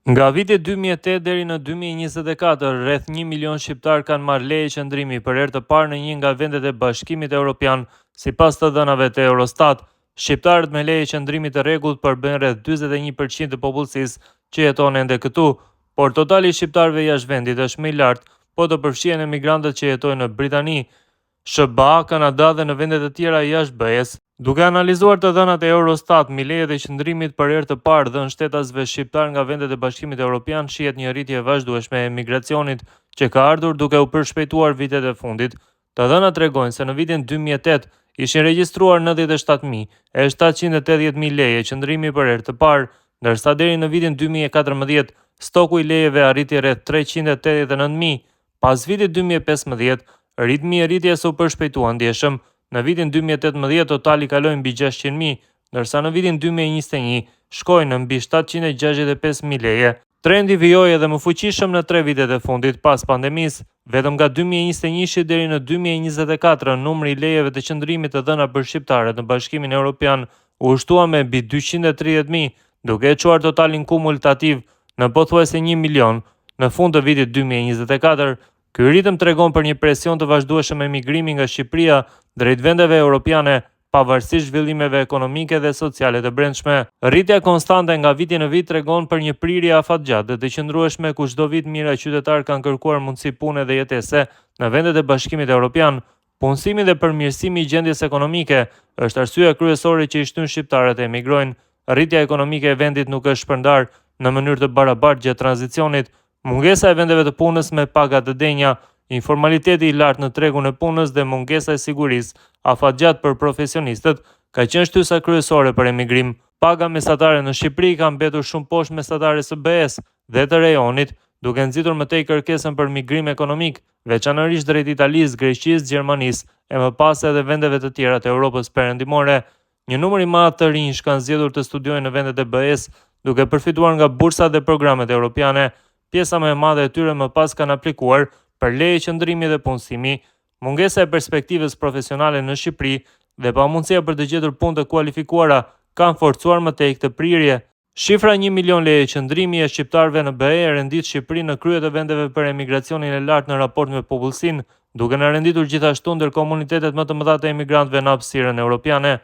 Nga viti 2008 deri në 2024, rreth 1 milion shqiptar kanë marrë leje qëndrimi për herë të parë në një nga vendet e Bashkimit Evropian. Sipas të dhënave të Eurostat, shqiptarët me leje qëndrimi të rregullt përbëjnë rreth 41% të popullsisë që jeton ende këtu, por totali i shqiptarëve jashtë vendit është më i lartë, po të përfshihen emigrantët që jetojnë në Britani, SBA, Kanada dhe në vende të tjera jashtë BE-s. Duke analizuar të dhënat e Eurostat, mbi lejet e qëndrimit për herë të parë dhënë shtetasve shqiptar nga vendet e Bashkimit Evropian, shihet një rritje vazhdueshme e emigracionit që ka ardhur duke u përshpejtuar vitet e fundit. Të dhënat tregojnë se në vitin 2008 ishin regjistruar 97.780 leje qëndrimi për herë të parë, ndërsa deri në vitin 2014 stoku i lejeve arriti rreth 389.000. Pas vitit 2015, ritmi i rritjes u përshpejtua ndjeshëm. Në vitin 2018 totali kaloi mbi 600.000, ndërsa në vitin 2021 shkoi në mbi 765.000 leje. Trendi vijoi edhe më fuqishëm në 3 vitet e fundit pas pandemisë. Vetëm nga 2021 deri në 2024, numri i lejeve të qëndrimit të dhëna për shqiptarët në Bashkimin Evropian u shtua me mbi 230.000, duke e çuar totalin kumulativ në pothuajse 1 milion në fund të vitit 2024. Ky ritëm tregon për një presion të vazhdueshëm emigrimi nga Shqipëria drejt vendeve europiane, pavarësisht zhvillimeve ekonomike dhe sociale të brendshme. Rritja konstante nga viti në vit tregon për një prirje afatgjatë dhe të qëndrueshme ku çdo vit mijëra qytetar kanë kërkuar mundësi pune dhe jetese në vendet e Bashkimit Evropian. Punësimi dhe përmirësimi i gjendjes ekonomike është arsyeja kryesore që i shtyn shqiptarët të emigrojnë. Rritja ekonomike e vendit nuk është shpërndar në mënyrë të barabartë gjatë tranzicionit. Mungesa e vendeve të punës me paga të denja, informaliteti i lartë në tregun e punës dhe mungesa e sigurisë afatgjatë për profesionistët ka qenë shtysa kryesore për emigrim. Paga mesatare në Shqipëri ka mbetur shumë poshtë mesatares së BE-s dhe të rejonit, duke nxitur më tej kërkesën për migrim ekonomik, veçanërisht drejt Italisë, Greqisë, Gjermanisë e më pas edhe vendeve të tjera të Europës perëndimore. Një numër i madh të rinj kanë zgjedhur të studiojnë në vendet e BE-s, duke përfituar nga bursat dhe programet europiane. Pjesa më e madhe e tyre më pas kanë aplikuar për leje qëndrimi dhe punësimi. Mungesa e perspektivës profesionale në Shqipëri dhe pamundësia për të gjetur punë të kualifikuara kanë forcuar më tej këtë prirje. Shifra 1 milion leje qëndrimi e shqiptarëve në BE rendit Shqipërinë në krye të vendeve për emigracionin e lartë në raport me popullsinë, duke na renditur gjithashtu ndër komunitetet më të mëdha të emigrantëve në hapësirën europiane.